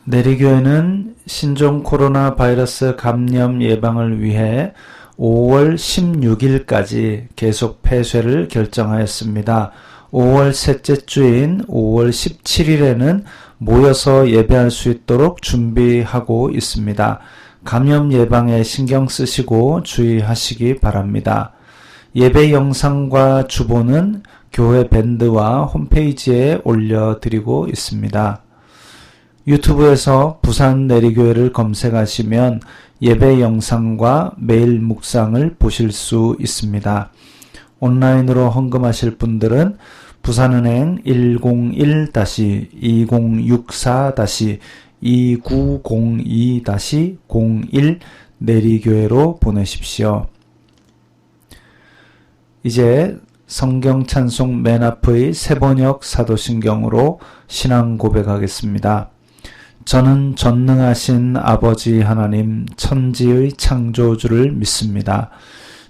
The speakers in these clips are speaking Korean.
내리교회는 신종 코로나 바이러스 감염 예방을 위해 5월 16일까지 계속 폐쇄를 결정하였습니다. 5월 셋째 주인 5월 17일에는 모여서 예배할 수 있도록 준비하고 있습니다. 감염 예방에 신경 쓰시고 주의하시기 바랍니다. 예배 영상과 주보는 교회 밴드와 홈페이지에 올려드리고 있습니다. 유튜브에서 부산 내리교회를 검색하시면 예배 영상과 매일 묵상을 보실 수 있습니다. 온라인으로 헌금하실 분들은 부산은행 101-2064-2902-01 내리교회로 보내십시오. 이제 성경 찬송 맨 앞의 세번역 사도신경으로 신앙 고백하겠습니다. 저는 전능하신 아버지 하나님 천지의 창조주를 믿습니다.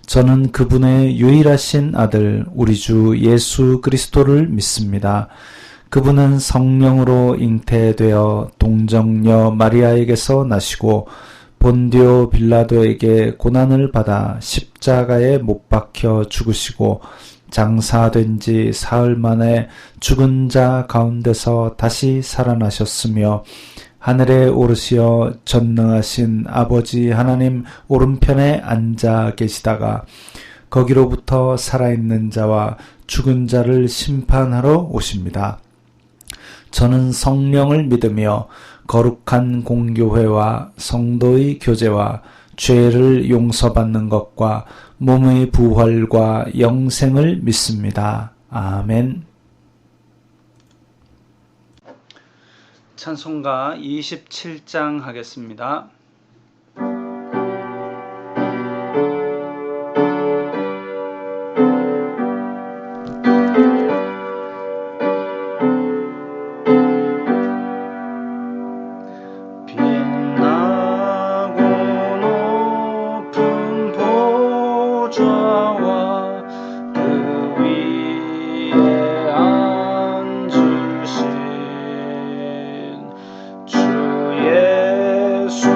저는 그분의 유일하신 아들 우리 주 예수 그리스도를 믿습니다. 그분은 성령으로 잉태되어 동정녀 마리아에게서 나시고 본디오 빌라도에게 고난을 받아 십자가에 못 박혀 죽으시고 장사된 지 사흘 만에 죽은 자 가운데서 다시 살아나셨으며 하늘에 오르시어 전능하신 아버지 하나님 오른편에 앉아 계시다가 거기로부터 살아있는 자와 죽은 자를 심판하러 오십니다. 저는 성령을 믿으며 거룩한 공교회와 성도의 교제와 죄를 용서받는 것과 몸의 부활과 영생을 믿습니다. 아멘. 찬송가 27장 하겠습니다. 빛나고 높은 보좌와 그 위에 앉으신 주 예수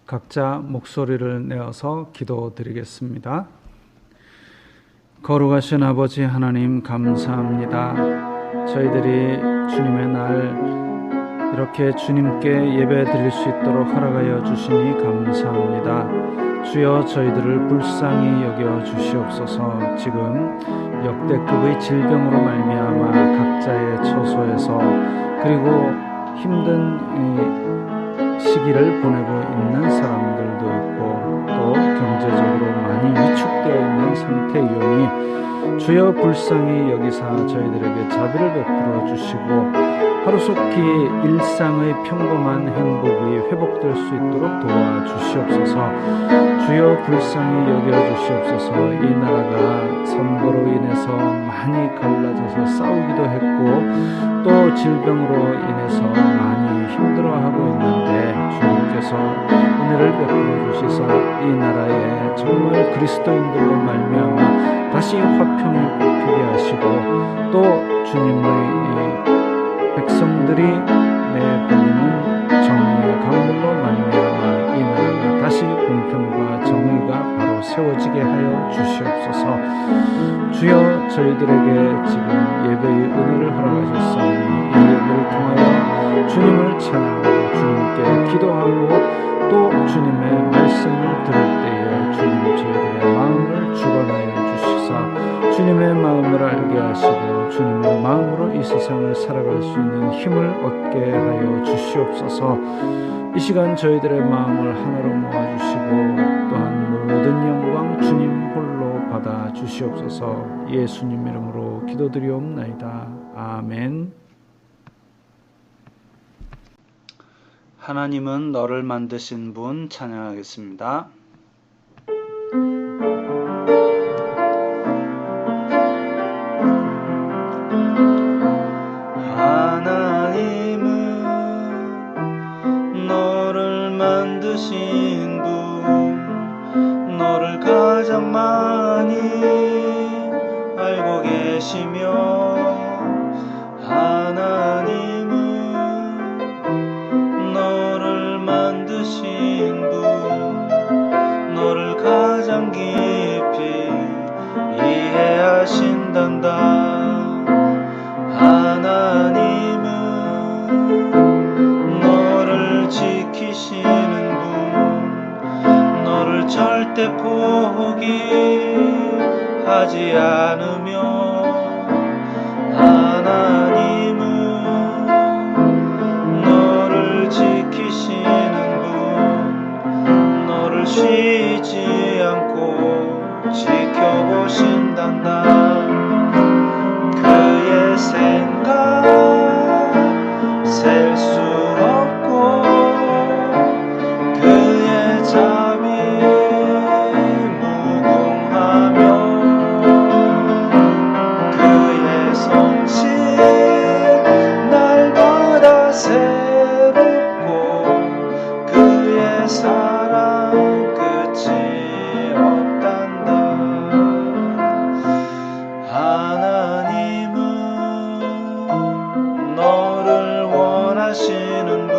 각자 목소리를 내어서 기도드리겠습니다. 거룩하신 아버지 하나님 감사합니다. 저희들이 주님의 날 이렇게 주님께 예배 드릴 수 있도록 허락하여 주시니 감사합니다. 주여 저희들을 불쌍히 여겨 주시옵소서. 지금 역대급의 질병으로 말미암아 각자의 처소에서 그리고 힘든 시기를 보내고 있는 사람들도 있고 또 경제적으로 많이 위축되어 있는 상태이오니 주여 불쌍히 여기사 저희들에게 자비를 베풀어 주시고 하루속히 일상의 평범한 행복이 회복될 수 있도록 도와주시옵소서. 주여 불쌍히 여겨주시옵소서. 이 나라가 선거로 인해서 많이 갈라져서 싸우기도 했고 또 질병으로 인해서 많이 힘들어하고 있는데 주님께서 은혜를 베풀어 주시사 이 나라에 정말 그리스도인들로 말미암아 다시 화평이 굽히게 하시고 또 주님의 백성들이 내보내는 정의의 강물로 말미암아 이 나라가 다시 공평과 정의가 바로 세워지게 하여 주시옵소서. 주여 저희들에게 지금 예배의 은혜를 허락하셨사오니 이 예배를 통하여 주님을 찬양하고 주님께 기도하고 또 주님의 말씀을 들을 때에 주님 저희들의 마음을 주관하여 주시사 주님의 마음을 알게 하시고 주님의 마음으로 이 세상을 살아갈 수 있는 힘을 얻게 하여 주시옵소서. 이 시간 저희들의 마음을 하나로 모아주시고 또한 모든 영광 주님 홀로 받아 주시옵소서. 예수님 이름으로 기도드리옵나이다. 아멘. 하나님은 너를 만드신 분 찬양하겠습니다. 만드신 분 너를 가장 많이 알고 계시며 하나님은 너를 만드신 분 너를 가장 깊이 이해하신단다. 하나님은 너를 지키시는 너를 절대 포기하지 않으며 하나님은 너를 지키시는 분 너를 쉬지 않고 지켜보신단다. 그의 생각 셀 수 없고 그의 자비 그의 성실 날마다 새롭고 그의 사랑 끝이 없단다. 하나님은 너를 원하시는 분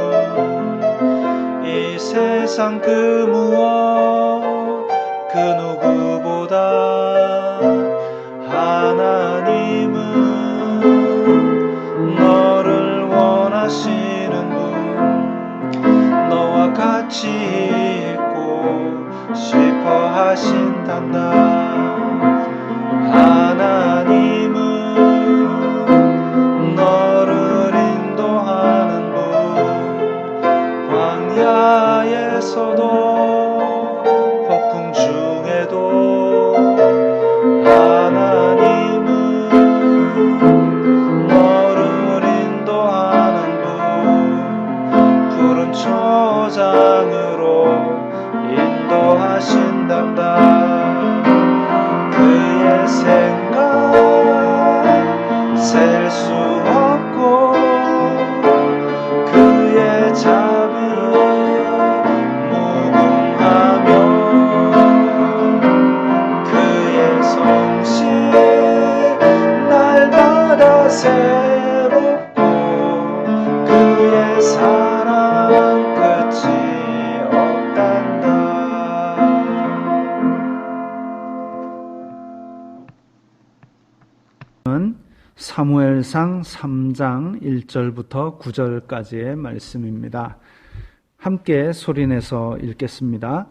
이 세상 그 무엇 그 누구보다 하나님은 너를 원하시는 분 너와 같이 있고 싶어 하신단다. 하나님은 너를 인도하는 분 광야에서도 폭풍 중에도 하나님은 너를 인도하는 분 푸른 초장으로 인도하신단다. 그의 생각 셀 수 없고 그의 자비 무궁하며 그의 성실 날마다 새롭고 그의 사랑 끝이 없다. 사무엘상 3장 1절부터 9절까지의 말씀입니다. 함께 소리내서 읽겠습니다.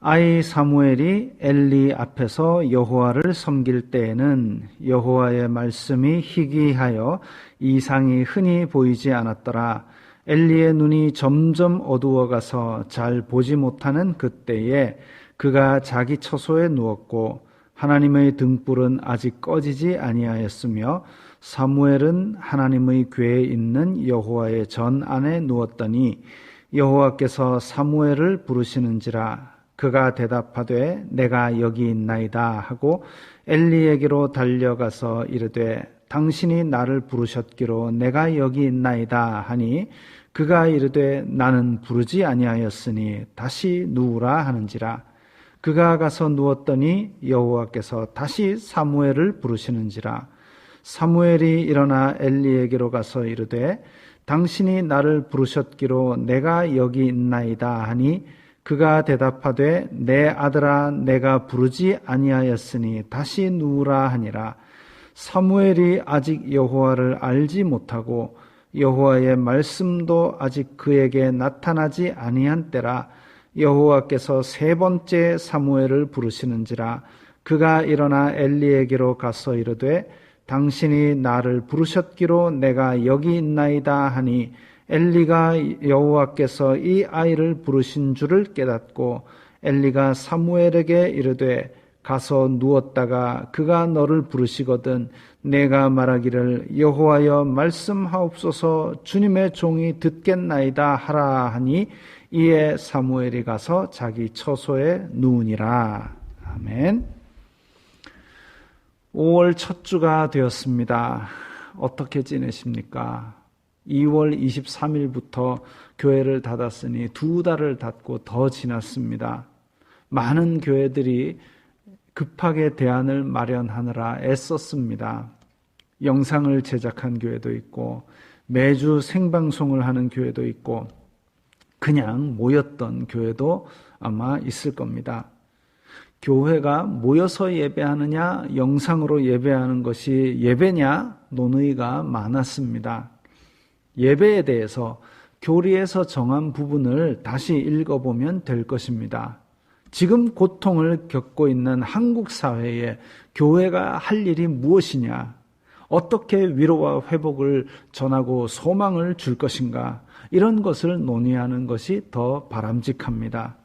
아이 사무엘이 엘리 앞에서 여호와를 섬길 때에는 여호와의 말씀이 희귀하여 이상이 흔히 보이지 않았더라. 엘리의 눈이 점점 어두워가서 잘 보지 못하는 그때에 그가 자기 처소에 누웠고 하나님의 등불은 아직 꺼지지 아니하였으며 사무엘은 하나님의 궤에 있는 여호와의 전 안에 누웠더니 여호와께서 사무엘을 부르시는지라. 그가 대답하되 내가 여기 있나이다 하고 엘리에게로 달려가서 이르되 당신이 나를 부르셨기로 내가 여기 있나이다 하니 그가 이르되 나는 부르지 아니하였으니 다시 누우라 하는지라. 그가 가서 누웠더니 여호와께서 다시 사무엘을 부르시는지라. 사무엘이 일어나 엘리에게로 가서 이르되 당신이 나를 부르셨기로 내가 여기 있나이다 하니 그가 대답하되 내 아들아 내가 부르지 아니하였으니 다시 누우라 하니라. 사무엘이 아직 여호와를 알지 못하고 여호와의 말씀도 아직 그에게 나타나지 아니한 때라. 여호와께서 세 번째 사무엘을 부르시는지라. 그가 일어나 엘리에게로 가서 이르되 당신이 나를 부르셨기로 내가 여기 있나이다 하니 엘리가 여호와께서 이 아이를 부르신 줄을 깨닫고 엘리가 사무엘에게 이르되 가서 누웠다가 그가 너를 부르시거든 내가 말하기를 여호와여 말씀하옵소서 주님의 종이 듣겠나이다 하라 하니 이에 사무엘이 가서 자기 처소에 누우니라. 아멘. 5월 첫 주가 되었습니다. 어떻게 지내십니까? 2월 23일부터 교회를 닫았으니 2달을 닫고 더 지났습니다. 많은 교회들이 급하게 대안을 마련하느라 애썼습니다. 영상을 제작한 교회도 있고 매주 생방송을 하는 교회도 있고 그냥 모였던 교회도 아마 있을 겁니다. 교회가 모여서 예배하느냐 영상으로 예배하는 것이 예배냐 논의가 많았습니다. 예배에 대해서 교리에서 정한 부분을 다시 읽어보면 될 것입니다. 지금 고통을 겪고 있는 한국 사회에 교회가 할 일이 무엇이냐? 어떻게 위로와 회복을 전하고 소망을 줄 것인가? 이런 것을 논의하는 것이 더 바람직합니다.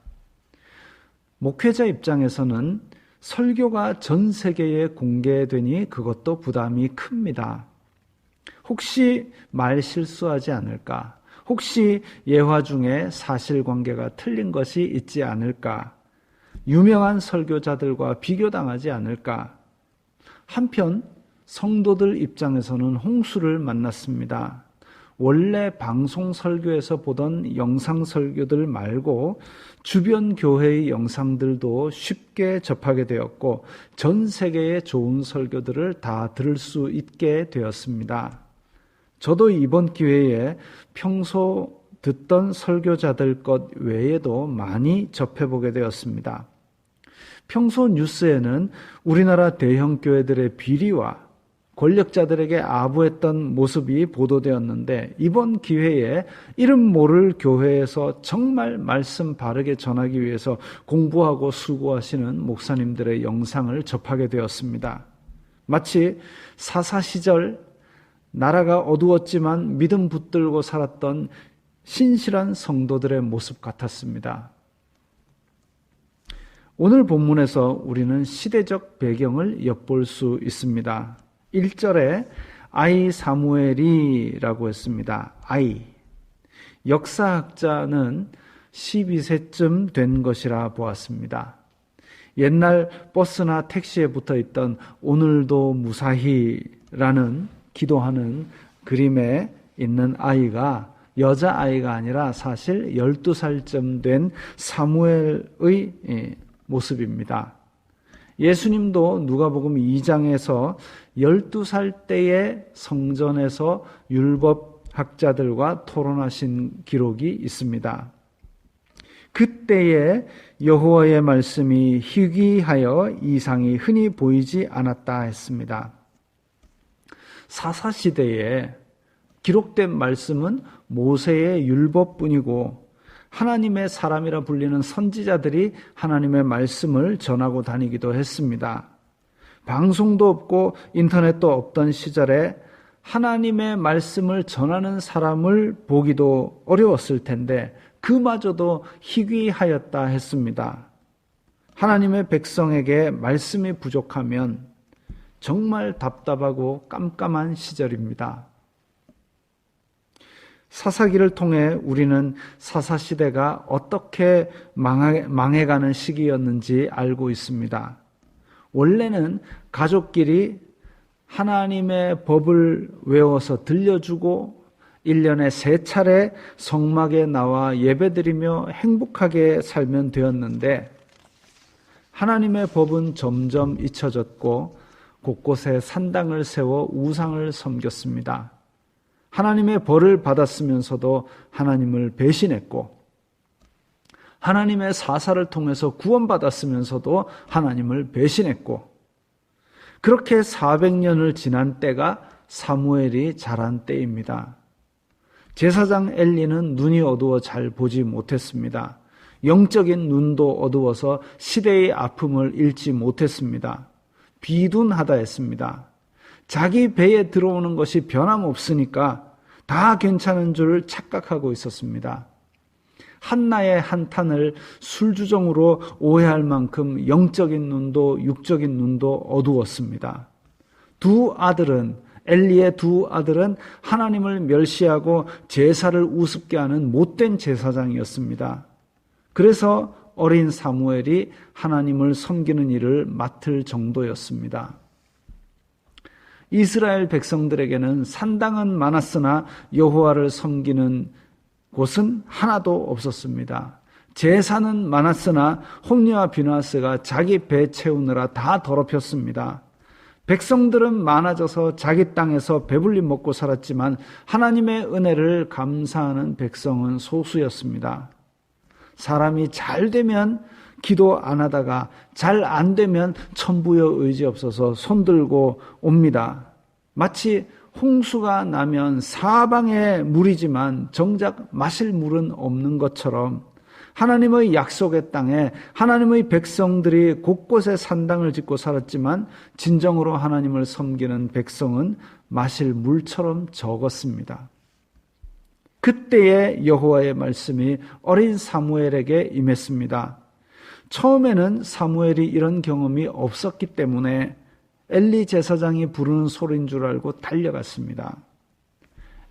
목회자 입장에서는 설교가 전 세계에 공개되니 그것도 부담이 큽니다. 혹시 말 실수하지 않을까? 혹시 예화 중에 사실관계가 틀린 것이 있지 않을까? 유명한 설교자들과 비교당하지 않을까? 한편 성도들 입장에서는 홍수를 만났습니다. 원래 방송 설교에서 보던 영상 설교들 말고 주변 교회의 영상들도 쉽게 접하게 되었고 전 세계의 좋은 설교들을 다 들을 수 있게 되었습니다. 저도 이번 기회에 평소 듣던 설교자들 것 외에도 많이 접해보게 되었습니다. 평소 뉴스에는 우리나라 대형 교회들의 비리와 권력자들에게 아부했던 모습이 보도되었는데 이번 기회에 이름 모를 교회에서 정말 말씀 바르게 전하기 위해서 공부하고 수고하시는 목사님들의 영상을 접하게 되었습니다. 마치 사사 시절 나라가 어두웠지만 믿음 붙들고 살았던 신실한 성도들의 모습 같았습니다. 오늘 본문에서 우리는 시대적 배경을 엿볼 수 있습니다. 1절에 아이 사무엘이라고 했습니다. 아이. 역사학자는 12세쯤 된 것이라 보았습니다. 옛날 버스나 택시에 붙어있던 오늘도 무사히라는 기도하는 그림에 있는 아이가 여자아이가 아니라 사실 12살쯤 된 사무엘의 모습입니다. 예수님도 누가복음 2장에서 12살 때에 성전에서 율법학자들과 토론하신 기록이 있습니다. 그때에 여호와의 말씀이 희귀하여 이상이 흔히 보이지 않았다 했습니다. 사사시대에 기록된 말씀은 모세의 율법뿐이고 하나님의 사람이라 불리는 선지자들이 하나님의 말씀을 전하고 다니기도 했습니다. 방송도 없고 인터넷도 없던 시절에 하나님의 말씀을 전하는 사람을 보기도 어려웠을 텐데 그마저도 희귀하였다 했습니다. 하나님의 백성에게 말씀이 부족하면 정말 답답하고 깜깜한 시절입니다. 사사기를 통해 우리는 사사시대가 어떻게 망해가는 시기였는지 알고 있습니다. 원래는 가족끼리 하나님의 법을 외워서 들려주고 1년에 3차례 성막에 나와 예배드리며 행복하게 살면 되었는데 하나님의 법은 점점 잊혀졌고 곳곳에 산당을 세워 우상을 섬겼습니다. 하나님의 벌을 받았으면서도 하나님을 배신했고 하나님의 사사를 통해서 구원받았으면서도 하나님을 배신했고 그렇게 400년을 지난 때가 사무엘이 자란 때입니다. 제사장 엘리는 눈이 어두워 잘 보지 못했습니다. 영적인 눈도 어두워서 시대의 아픔을 읽지 못했습니다. 비둔하다 했습니다. 자기 배에 들어오는 것이 변함없으니까 다 괜찮은 줄 착각하고 있었습니다. 한나의 한탄을 술주정으로 오해할 만큼 영적인 눈도 육적인 눈도 어두웠습니다. 엘리의 두 아들은 하나님을 멸시하고 제사를 우습게 하는 못된 제사장이었습니다. 그래서 어린 사무엘이 하나님을 섬기는 일을 맡을 정도였습니다. 이스라엘 백성들에게는 산당은 많았으나 여호와를 섬기는 곳은 하나도 없었습니다. 제사는 많았으나 홈리와 비나스가 자기 배 채우느라 다 더럽혔습니다. 백성들은 많아져서 자기 땅에서 배불리 먹고 살았지만 하나님의 은혜를 감사하는 백성은 소수였습니다. 사람이 잘 되면 기도 안 하다가 잘 안 되면 천부여 의지 없어서 손들고 옵니다. 마치 홍수가 나면 사방에 물이지만 정작 마실 물은 없는 것처럼 하나님의 약속의 땅에 하나님의 백성들이 곳곳에 산당을 짓고 살았지만 진정으로 하나님을 섬기는 백성은 마실 물처럼 적었습니다. 그때의 여호와의 말씀이 어린 사무엘에게 임했습니다. 처음에는 사무엘이 이런 경험이 없었기 때문에 엘리 제사장이 부르는 소리인 줄 알고 달려갔습니다.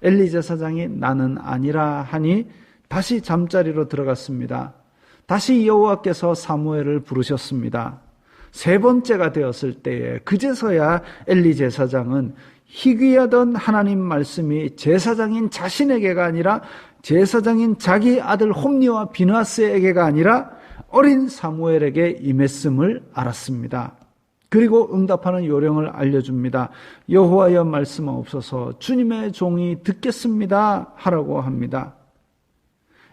엘리 제사장이 나는 아니라 하니 다시 잠자리로 들어갔습니다. 다시 여호와께서 사무엘을 부르셨습니다. 3번째가 되었을 때에 그제서야 엘리 제사장은 희귀하던 하나님 말씀이 제사장인 자신에게가 아니라 제사장인 자기 아들 홈리와 비나스에게가 아니라 어린 사무엘에게 임했음을 알았습니다. 그리고 응답하는 요령을 알려줍니다. 여호와여 말씀하옵소서 주님의 종이 듣겠습니다 하라고 합니다.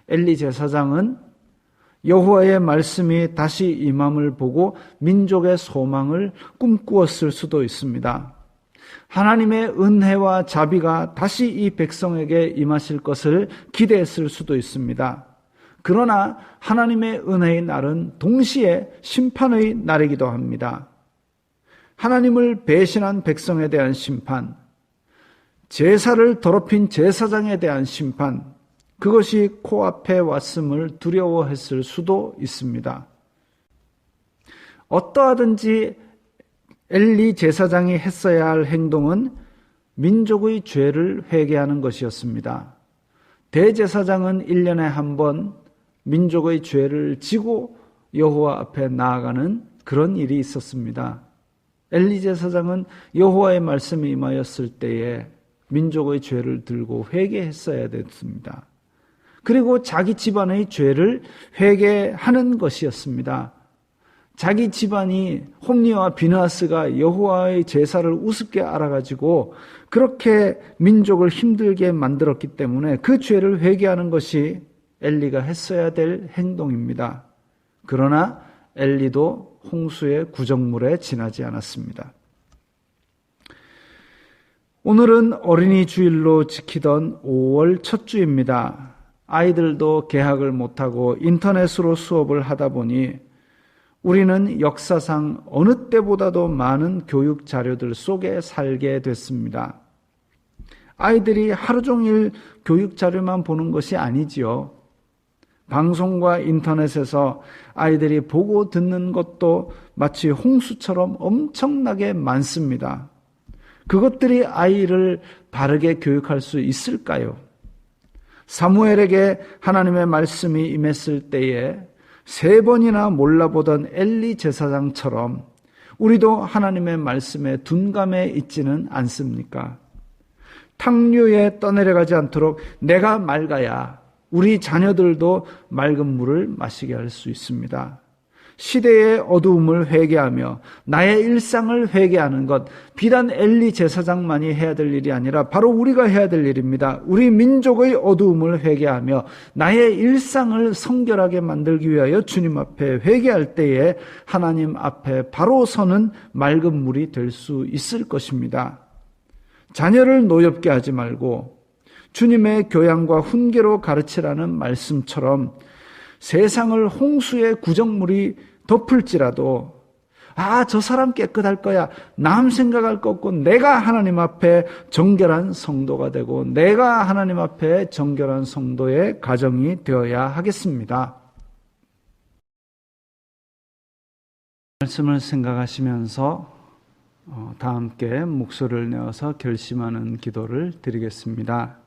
엘리 제사장은 여호와의 말씀이 다시 임함을 보고 민족의 소망을 꿈꾸었을 수도 있습니다. 하나님의 은혜와 자비가 다시 이 백성에게 임하실 것을 기대했을 수도 있습니다. 그러나 하나님의 은혜의 날은 동시에 심판의 날이기도 합니다. 하나님을 배신한 백성에 대한 심판, 제사를 더럽힌 제사장에 대한 심판, 그것이 코앞에 왔음을 두려워했을 수도 있습니다. 어떠하든지 엘리 제사장이 했어야 할 행동은 민족의 죄를 회개하는 것이었습니다. 대제사장은 1년에 한 번 민족의 죄를 지고 여호와 앞에 나아가는 그런 일이 있었습니다. 엘리 제사장은 여호와의 말씀이 임하였을 때에 민족의 죄를 들고 회개했어야 됐습니다. 그리고 자기 집안의 죄를 회개하는 것이었습니다. 자기 집안이 홈리와 비나스가 여호와의 제사를 우습게 알아가지고 그렇게 민족을 힘들게 만들었기 때문에 그 죄를 회개하는 것이 엘리가 했어야 될 행동입니다. 그러나 엘리도 홍수의 구정물에 지나지 않았습니다. 오늘은 어린이 주일로 지키던 5월 첫 주입니다. 아이들도 개학을 못하고 인터넷으로 수업을 하다 보니 우리는 역사상 어느 때보다도 많은 교육 자료들 속에 살게 됐습니다. 아이들이 하루 종일 교육 자료만 보는 것이 아니지요. 방송과 인터넷에서 아이들이 보고 듣는 것도 마치 홍수처럼 엄청나게 많습니다. 그것들이 아이를 바르게 교육할 수 있을까요? 사무엘에게 하나님의 말씀이 임했을 때에 3번이나 몰라보던 엘리 제사장처럼 우리도 하나님의 말씀에 둔감해 있지는 않습니까? 탕류에 떠내려가지 않도록 내가 맑아야 우리 자녀들도 맑은 물을 마시게 할 수 있습니다. 시대의 어두움을 회개하며 나의 일상을 회개하는 것, 비단 엘리 제사장만이 해야 될 일이 아니라 바로 우리가 해야 될 일입니다. 우리 민족의 어두움을 회개하며 나의 일상을 성결하게 만들기 위하여 주님 앞에 회개할 때에 하나님 앞에 바로 서는 맑은 물이 될 수 있을 것입니다. 자녀를 노엽게 하지 말고 주님의 교양과 훈계로 가르치라는 말씀처럼 세상을 홍수의 구정물이 덮을지라도 저 사람 깨끗할 거야. 남 생각할 거 없고 내가 하나님 앞에 정결한 성도가 되고 내가 하나님 앞에 정결한 성도의 가정이 되어야 하겠습니다. 말씀을 생각하시면서 다 함께 목소리를 내어서 결심하는 기도를 드리겠습니다.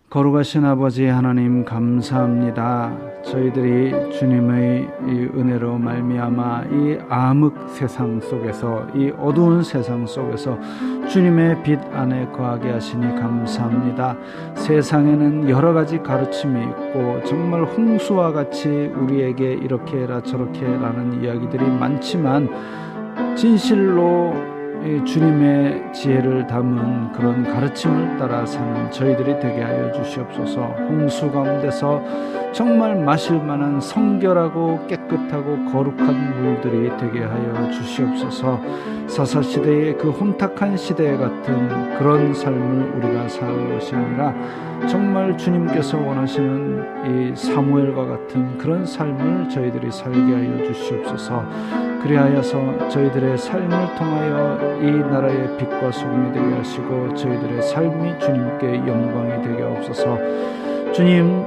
거룩하신 아버지 하나님 감사합니다. 저희들이 주님의 이 은혜로 말미암아 이 암흑 세상 속에서 이 어두운 세상 속에서 주님의 빛 안에 거하게 하시니 감사합니다. 세상에는 여러 가지 가르침이 있고 정말 홍수와 같이 우리에게 이렇게 해라 저렇게 해라는 이야기들이 많지만 진실로 주님의 지혜를 담은 그런 가르침을 따라 사는 저희들이 되게 하여 주시옵소서. 홍수 가운데서 정말 마실 만한 성결하고 깨끗하고 거룩한 물들이 되게 하여 주시옵소서. 사사시대의 그 혼탁한 시대 같은 그런 삶을 우리가 살 것이 아니라 정말 주님께서 원하시는 이 사무엘과 같은 그런 삶을 저희들이 살게 하여 주시옵소서. 그리하여서 저희들의 삶을 통하여 이 나라의 빛과 소금이 되게 하시고 저희들의 삶이 주님께 영광이 되게 하옵소서. 주님,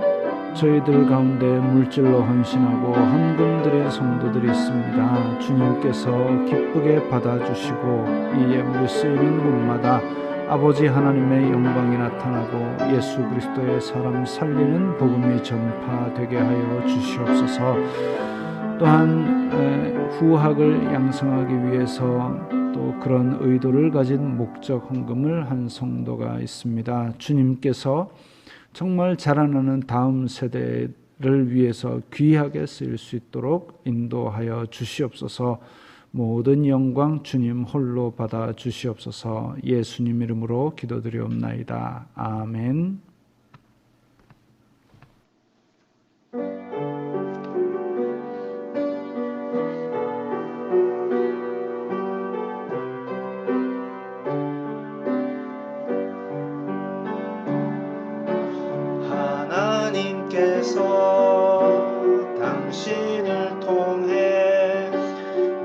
저희들 가운데 물질로 헌신하고 헌금 드린 성도들이 있습니다. 주님께서 기쁘게 받아주시고 이 예물이 쓰이는 곳마다 아버지 하나님의 영광이 나타나고 예수 그리스도의 사람 살리는 복음이 전파되게 하여 주시옵소서. 또한 후학을 양성하기 위해서 또 그런 의도를 가진 목적 헌금을 한 성도가 있습니다. 주님께서 정말 자라나는 다음 세대를 위해서 귀하게 쓰일 수 있도록 인도하여 주시옵소서. 모든 영광 주님 홀로 받아 주시옵소서. 예수님 이름으로 기도드리옵나이다. 아멘. 당신을 통해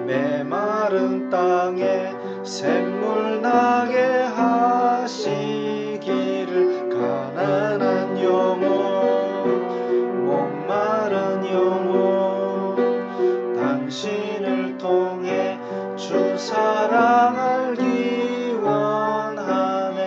메마른 땅에 샘물 나게 하시기를 가난한 영혼 목마른 영혼 당신을 통해 주 사랑 알기 원하네.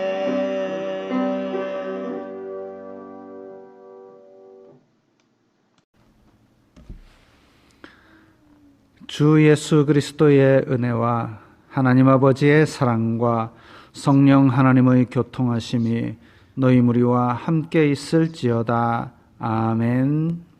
주 예수 그리스도의 은혜와 하나님 아버지의 사랑과 성령 하나님의 교통하심이 너희 무리와 함께 있을지어다. 아멘.